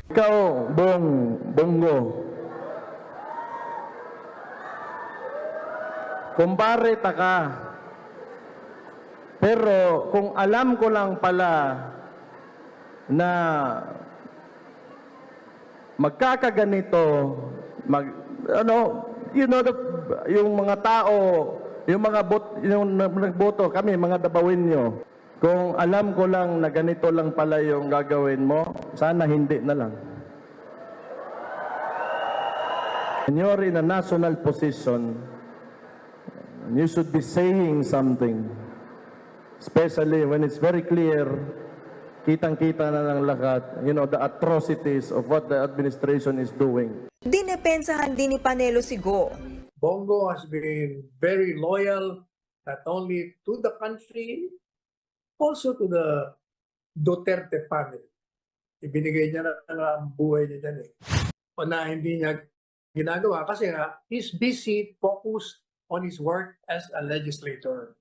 Ikaw, Bongo, kumpare ta ka. Pero kung alam ko lang pala na magkakaganito, yung mga tao, yung nagboto, kami, mga dabawin nyo, kung alam ko lang na ganito lang pala yung gagawin mo, sana hindi na lang. When you're in a national position, you should be saying something. Especially when it's very clear, kitang-kita na ng lahat, the atrocities of what the administration is doing. Dinepensahan din ni Panelo si Go. Bongo has been very loyal, not only to the country, also to the Duterte family. Ibinigay niya na ang buhay niya dyan eh. O na hindi niya ginagawa kasi nga, he's busy, focused on his work as a legislator.